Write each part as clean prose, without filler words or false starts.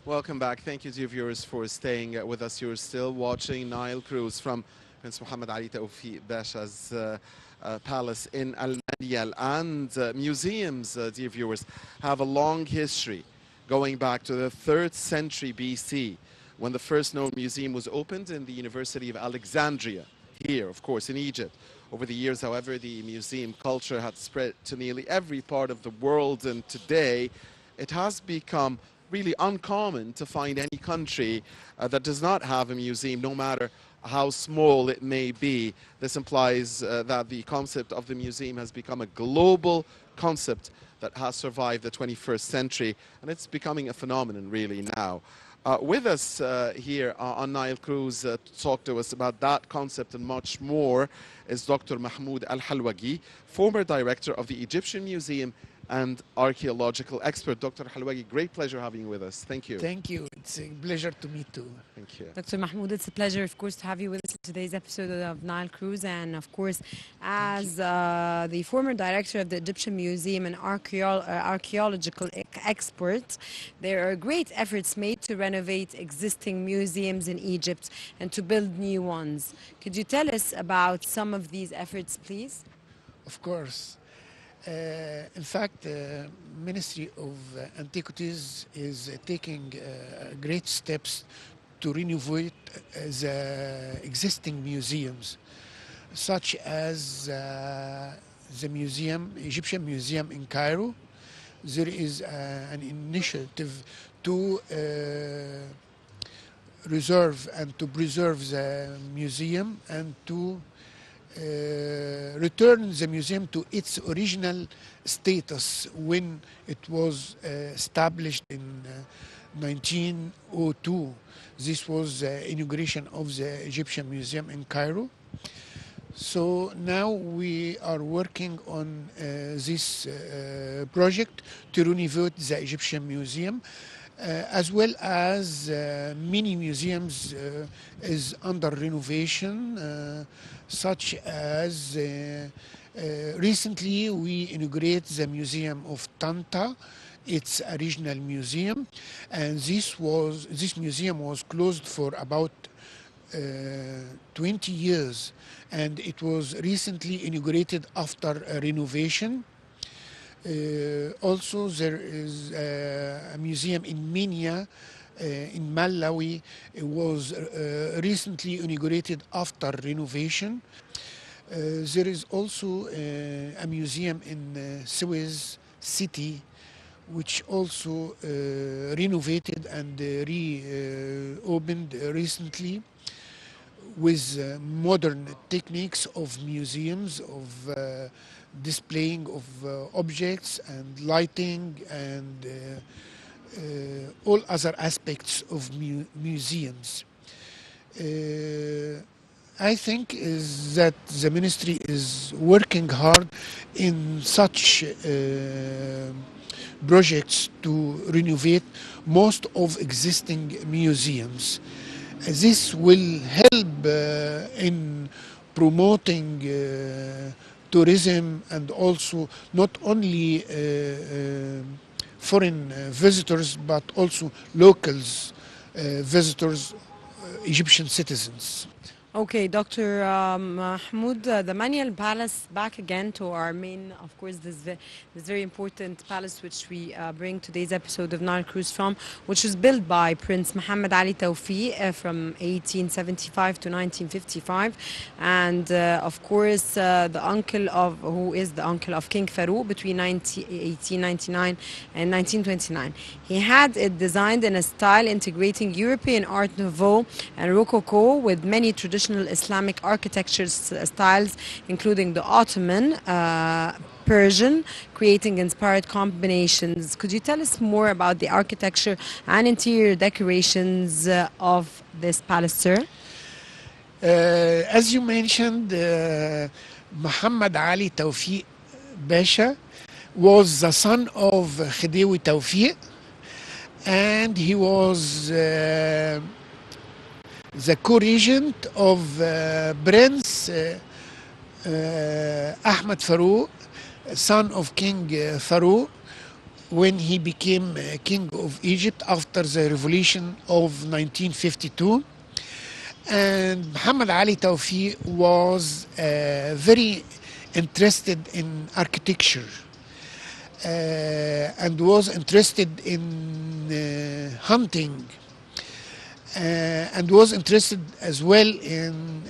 Welcome back. Thank you, dear viewers, for staying with us. You're still watching Nile Cruise from Prince Mohammed Ali Tawfiq Basha's palace in Al Nile. And museums, dear viewers, have a long history going back to the 3rd century BC, when the first known museum was opened in the University of Alexandria, here, of course, in Egypt. Over the years, however, the museum culture had spread to nearly every part of the world, and today it has become really uncommon to find any country that does not have a museum, no matter how small it may be. This implies that the concept of the museum has become a global concept that has survived the 21st century, and it's becoming a phenomenon really now. With us here on Nile Cruise to talk to us about that concept and much more is Dr. Mahmoud Al-Halougy, former director of the Egyptian Museum and archaeological expert. Dr. Halougy, great pleasure having you with us. Thank you. Thank you. It's a pleasure to meet too. Thank you. Dr. Mahmoud, it's a pleasure, of course, to have you with us in today's episode of Nile Cruise. And, of course, as the former director of the Egyptian Museum and archaeological expert, there are great efforts made to renovate existing museums in Egypt and to build new ones. Could you tell us about some of these efforts, please? Of course. In fact, the Ministry of Antiquities is taking great steps to renovate the existing museums, such as the Egyptian Museum in Cairo. There is an initiative to reserve and to preserve the museum and to return the museum to its original status when it was established in 1902. This was the inauguration of the Egyptian Museum in Cairo. So now we are working on this project to renovate the Egyptian Museum, as well as many museums is under renovation, such as recently we inaugurated the Museum of Tanta. It's a regional museum, and this museum was closed for about 20 years, and it was recently inaugurated after a renovation. Also, there is a museum in Minya, in Malawi. It was recently inaugurated after renovation. There is also a museum in Suez City, which also renovated and reopened recently with modern techniques of museums, of displaying of objects and lighting and all other aspects of museums. I think is that the ministry is working hard in such projects to renovate most of existing museums. This will help in promoting tourism, and also not only foreign visitors but also locals, visitors, Egyptian citizens. Okay, Dr. Mahmoud, the Manial Palace, back again to our main, of course, this very important palace which we bring today's episode of Nile Cruise from, which was built by Prince Mohammed Ali Tawfiq from 1875 to 1955, and of course who is the uncle of King Farouk between 1899 and 1929. He had it designed in a style integrating European Art Nouveau and Rococo with many traditional Islamic architecture styles, including the Ottoman, Persian, creating inspired combinations. Could you tell us more about the architecture and interior decorations of this palace, sir? As you mentioned, Muhammad Ali Tawfiq Basha was the son of Khidewi Tawfiq, and he was the co-regent of Prince Ahmed Farouk, son of King Farouk, when he became king of Egypt after the revolution of 1952. And Muhammad Ali Tawfiq was very interested in architecture and was interested in hunting and was interested as well in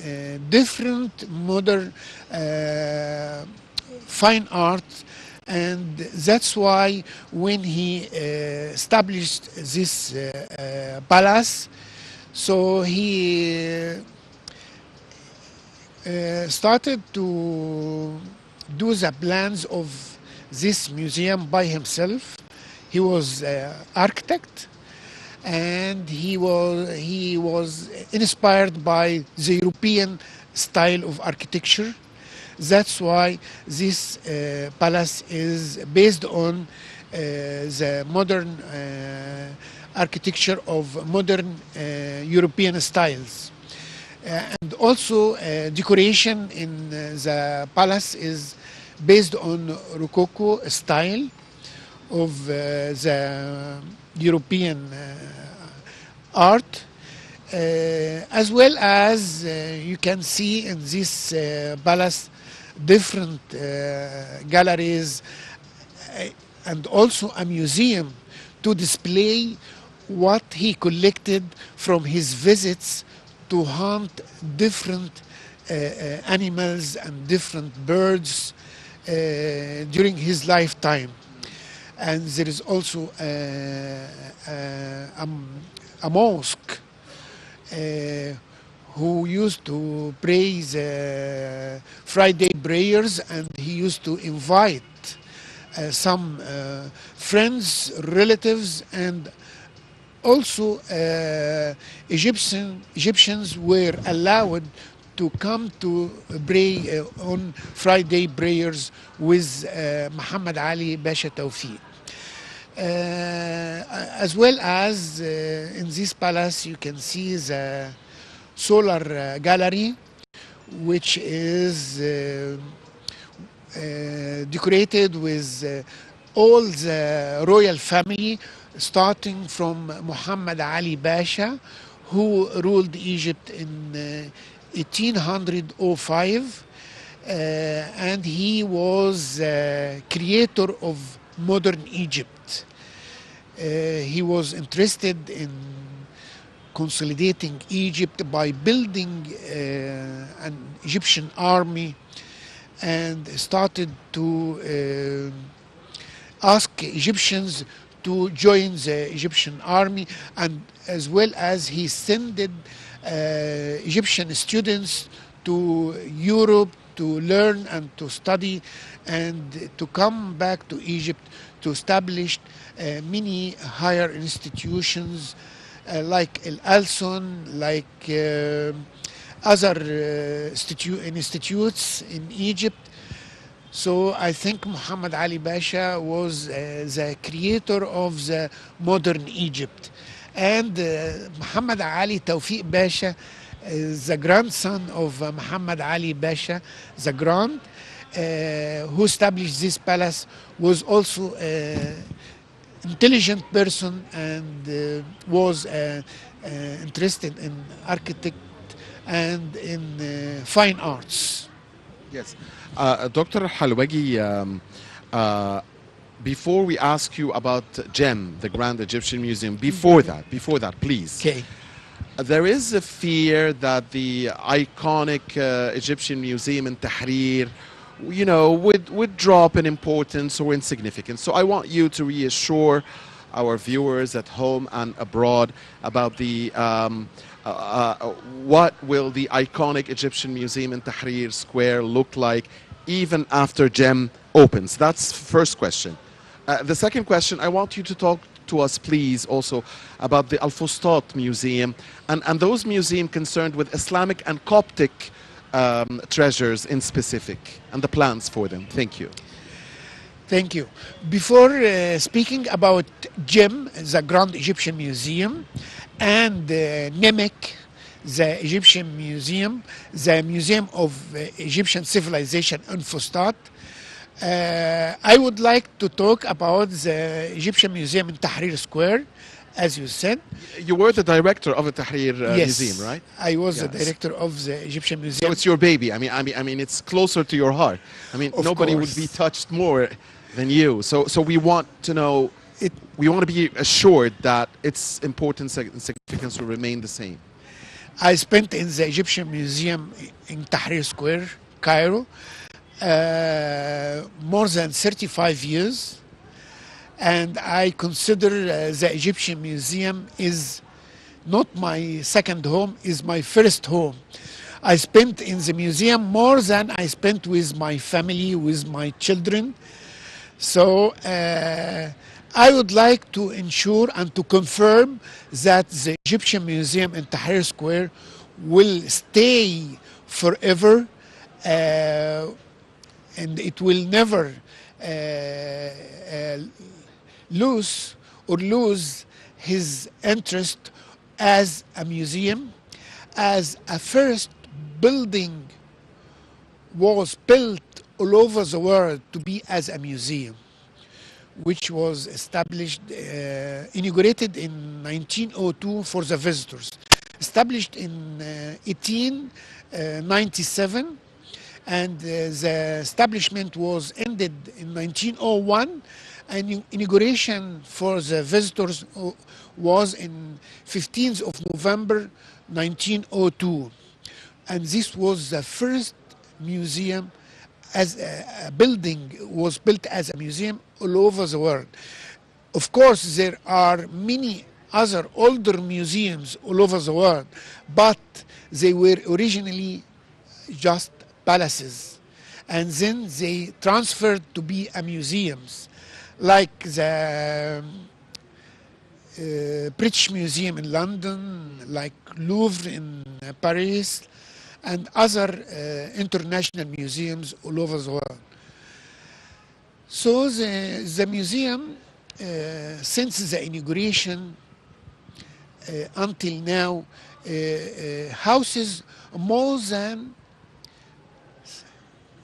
different modern fine art. And that's why when he established this palace, so he started to do the plans of this museum by himself. He was architect, and he was inspired by the European style of architecture. That's why this palace is based on the modern architecture of modern European styles. And also decoration in the palace is based on Rococo style of the European art, as well as you can see in this palace different galleries and also a museum to display what he collected from his visits to hunt different animals and different birds during his lifetime. And there is also a mosque who used to pray the Friday prayers, and he used to invite some friends, relatives, and also Egyptians were allowed to come to pray on Friday prayers with Muhammad Ali Basha Tawfiq. As well as in this palace you can see the solar gallery, which is decorated with all the royal family, starting from Muhammad Ali Basha, who ruled Egypt in 1805, and he was creator of modern Egypt. He was interested in consolidating Egypt by building an Egyptian army, and started to ask Egyptians to join the Egyptian army, and as well as he sent Egyptian students to Europe to learn and to study and to come back to Egypt to establish many higher institutions like El Alson, like other institutes in Egypt. So I think Muhammad Ali Basha was the creator of the modern Egypt. And Muhammad Ali Tawfiq Basha, the grandson of Muhammad Ali Basha, the Grand, who established this palace, was also an intelligent person and was interested in architect and in fine arts. Yes. Dr. Halougy, before we ask you about GEM, the Grand Egyptian Museum, before that, please. Okay. There is a fear that the iconic Egyptian museum in Tahrir, would drop in importance or in significance. So I want you to reassure our viewers at home and abroad about the what will the iconic Egyptian museum in Tahrir Square look like even after GEM opens? That's first question. The second question, I want you to talk to us, please, also about the Al-Fustat Museum and those museums concerned with Islamic and Coptic treasures in specific and the plans for them. Thank you. Thank you. Before speaking about GEM, the Grand Egyptian Museum, and Nemek, the Egyptian Museum, the Museum of Egyptian Civilization in Fustat, I would like to talk about the Egyptian Museum in Tahrir Square, as you said. You were the director of the Tahrir Yes, Museum, right? I was the Yes. director of the Egyptian So Museum. it's your baby. I mean, it's closer to your heart. I mean, Of nobody would be course. touched more than you. So we want to know. It, We want to be assured that its importance and significance will remain the same. I spent in the Egyptian Museum in Tahrir Square, Cairo, more than 35 years. And I consider the Egyptian Museum is not my second home, is my first home. I spent in the museum more than I spent with my family, with my children. So I would like to ensure and to confirm that the Egyptian Museum in Tahrir Square will stay forever, and it will never lose his interest as a museum, as a first building was built all over the world to be as a museum, which was established, inaugurated in 1902 for the visitors, established in 1897, and the establishment was ended in 1901, and inauguration for the visitors was in 15th of November 1902, and this was the first museum as a building was built as a museum all over the world. Of course, there are many other older museums all over the world, but they were originally just palaces, and then they transferred to be a museums, like the British Museum in London, like Louvre in Paris, and other international museums all over the world. So the museum, since the inauguration until now, houses more than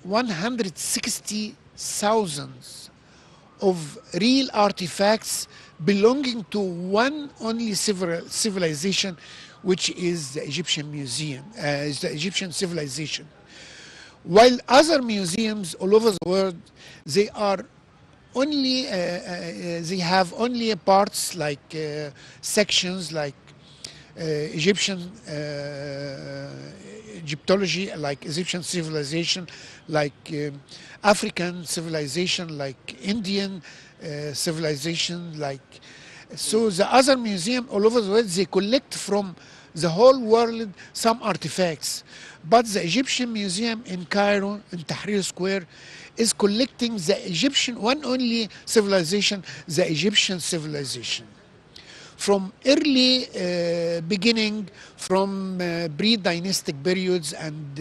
160,000 of real artifacts belonging to one only civilization, which is the Egyptian museum, is the Egyptian civilization. While other museums all over the world, they are only, they have only parts like sections like Egyptian Egyptology, like Egyptian civilization, like African civilization, like Indian civilization, like. So the other museum all over the world, they collect from the whole world some artifacts. But the Egyptian Museum in Cairo, in Tahrir Square, is collecting the Egyptian, one only civilization, the Egyptian civilization. From early beginning, from pre-dynastic periods and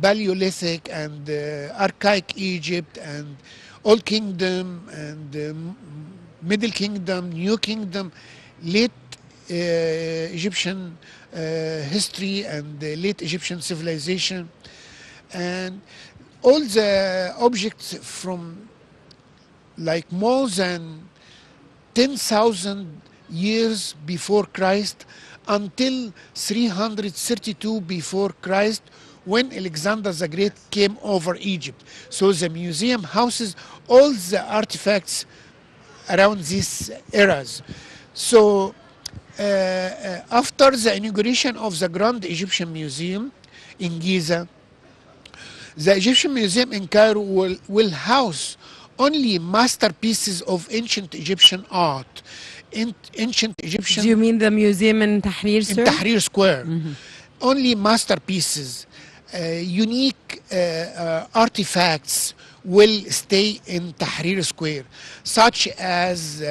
Paleolithic and archaic Egypt and Old Kingdom and Middle Kingdom, New Kingdom, late Egyptian history and late Egyptian civilization, and all the objects from like more than 10,000 years before Christ until 332 before Christ, when Alexander the Great came over Egypt. So the museum houses all the artifacts around these eras. So after the inauguration of the Grand Egyptian Museum in Giza, the Egyptian Museum in Cairo will house only masterpieces of ancient Egyptian art. Ancient Egyptian. Do you mean the museum in Tahrir, in sir? Tahrir Square. Only masterpieces, unique artifacts will stay in Tahrir Square, such as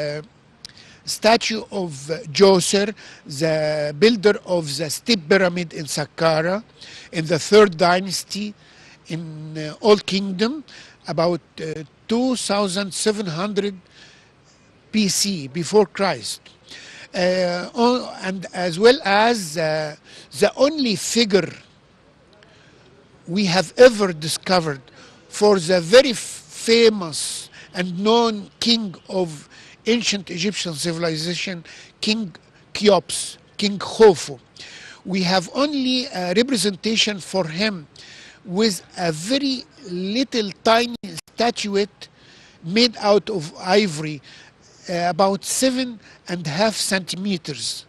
statue of Djoser, the builder of the Step Pyramid in Saqqara, in the 3rd dynasty in Old Kingdom, about 2700 BC, before Christ. And as well as the only figure we have ever discovered for the very famous and known king of ancient Egyptian civilization, King Cheops, King Khufu. We have only a representation for him with a very little tiny statuette made out of ivory, about 7.5 centimeters.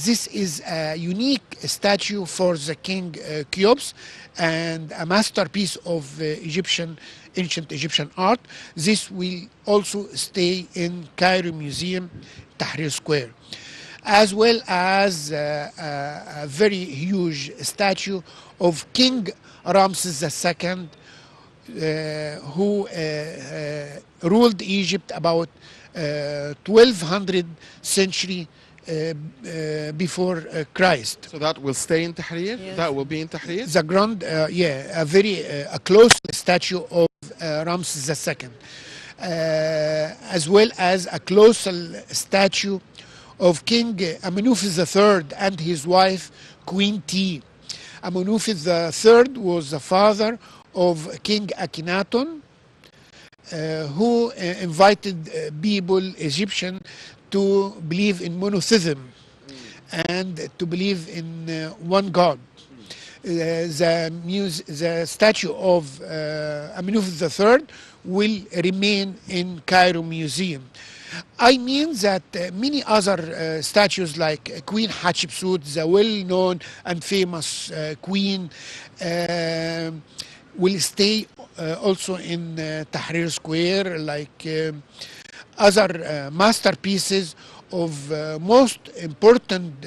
This is a unique statue for the King Cheops and a masterpiece of ancient Egyptian art. This will also stay in Cairo Museum, Tahrir Square, as well as a very huge statue of King Ramses II, who ruled Egypt about 1200 century before Christ. So that will stay in Tahrir? Yes. That will be in Tahrir? The grand, a very a close statue of Ramses II, as well as a colossal statue of King Amenuphis III and his wife Queen T. Amenuphis III was the father of King Akhenaton, who invited people, Egyptian, to believe in monotheism and to believe in one God. The statue of Amenuphis III will remain in Cairo Museum. I mean that many other statues like Queen Hatshepsut, the well-known and famous queen, will stay also in Tahrir Square, like other masterpieces of most important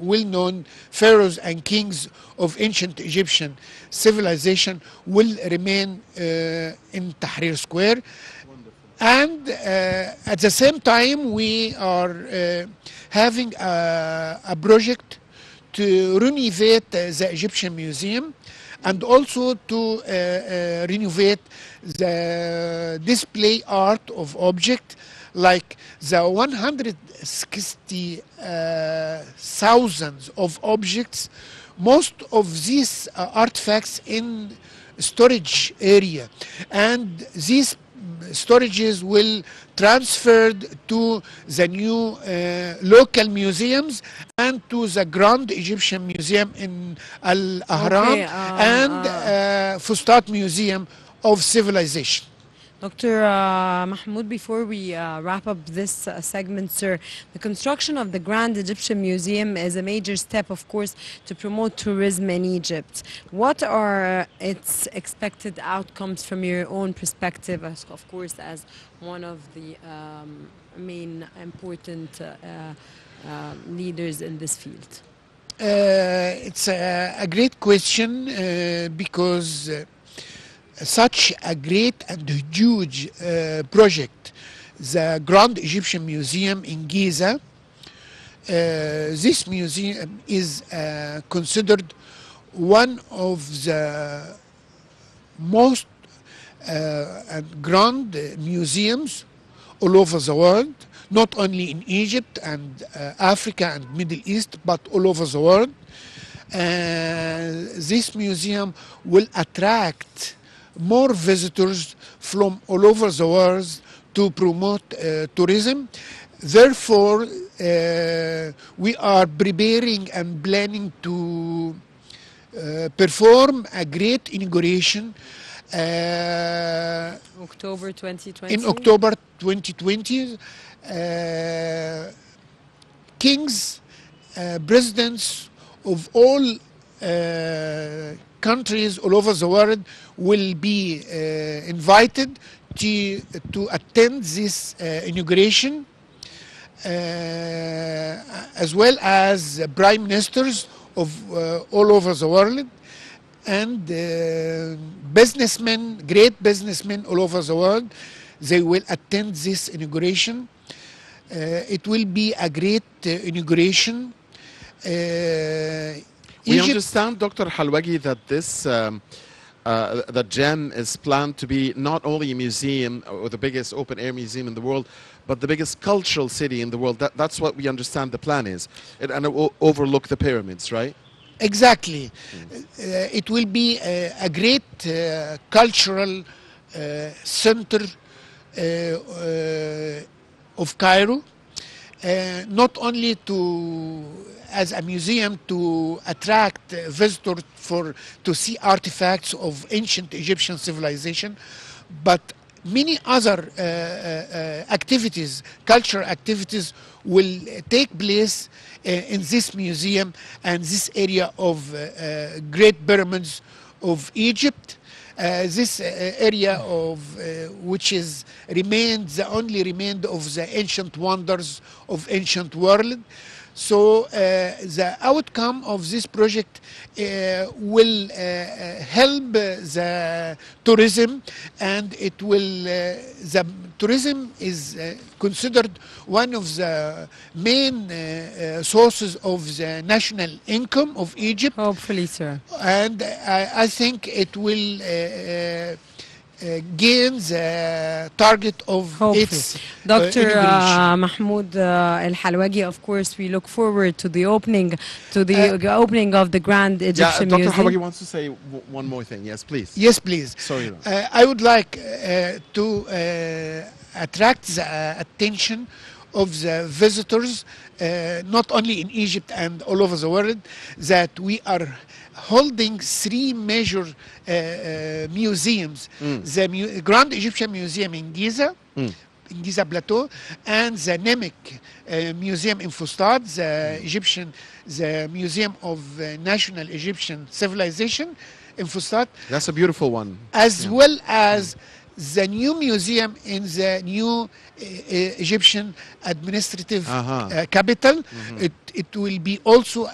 well-known pharaohs and kings of ancient Egyptian civilization will remain in Tahrir Square. And at the same time, we are having a project to renovate the Egyptian Museum and also to renovate the display art of objects like the 160 thousands of objects, most of these artifacts in storage area, and these storages will transferred to the new local museums and to the Grand Egyptian Museum in Al Ahram and Fustat Museum of Civilization. Dr. Mahmoud, before we wrap up this segment, sir, the construction of the Grand Egyptian Museum is a major step, of course, to promote tourism in Egypt. What are its expected outcomes from your own perspective, as, of course, as one of the main important leaders in this field? It's a great question because such a great and huge project, the Grand Egyptian Museum in Giza. This museum is considered one of the most grand museums all over the world, not only in Egypt and Africa and Middle East, but all over the world. This museum will attract more visitors from all over the world to promote tourism. Therefore, we are preparing and planning to perform a great inauguration October 2020. in October 2020. Kings, presidents of all countries all over the world will be invited to attend this inauguration, as well as prime ministers of all over the world and businessmen, great businessmen all over the world. They will attend this inauguration. It will be a great inauguration. We understand, Dr. Halougy, that this the gem is planned to be not only a museum or the biggest open-air museum in the world, but the biggest cultural city in the world. That's what we understand the plan is. And it will overlook the pyramids, right? Exactly. It will be a great cultural center of Cairo, not only to as a museum to attract visitors for to see artifacts of ancient Egyptian civilization, but many other activities, cultural activities, will take place in this museum and this area of Great Pyramids of Egypt. This area of which is remained the only remained of the ancient wonders of ancient world. So the outcome of this project will help the tourism, and it will the tourism is considered one of the main sources of the national income of Egypt. Hopefully, sir. And I think it will gain the target of Hopefully. its Dr. inauguration. Mahmoud Al-Halougy, of course, we look forward to the opening of the Grand Egyptian Dr. Museum. Halougy wants to say one more thing. Yes, please. Yes, please. Sorry. I would like to attract the attention of the visitors, not only in Egypt and all over the world, that we are holding three major museums. The Grand Egyptian Museum in Giza, in Giza Plateau, and the Nemik Museum in Fustat, the Museum of National Egyptian Civilization in Fustat. That's a beautiful one. As well as the new museum in the new Egyptian administrative capital. It will be also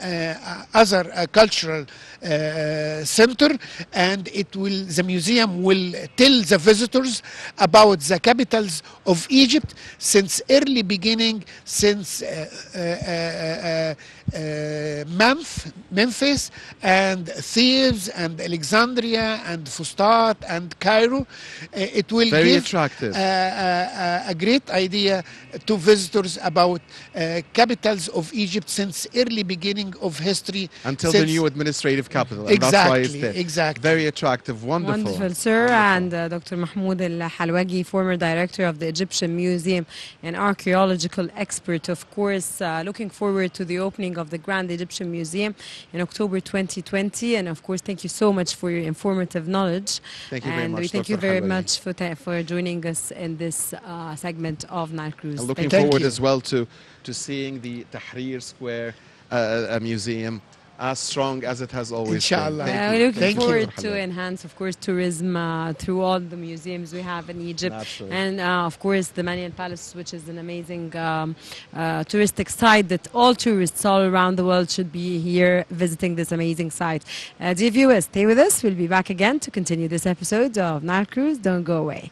other cultural center, and the museum will tell the visitors about the capitals of Egypt since early beginning, since Memphis and Thebes and Alexandria and Fustat and Cairo. It will Very give attractive. A great idea to visitors about capitals of Egypt since early beginning of history. Until the new administrative capital. And Exactly, that's why it's there. exactly. Very attractive. Wonderful. Wonderful, sir. And Dr. Mahmoud Al-Halougy, former director of the Egyptian Museum and archaeological expert, of course, looking forward to the opening of the Grand Egyptian Museum in October 2020. And of course, thank you so much for your informative knowledge. Thank you very and much, we thank Dr. you very Halougy. much for joining us in this segment of Nile Cruise. And looking Thank forward you. as well to seeing the Tahrir Square museum as strong as it has always Inshallah. been. Thank We're you. looking Thank you. forward Dr. to Halougy. enhance, of course, tourism through all the museums we have in Egypt. Naturally. And, of course, the Manian Palace, which is an amazing touristic site that all tourists all around the world should be here visiting this amazing site. Dear viewers, stay with us. We'll be back again to continue this episode of Nile Cruise. Don't go away.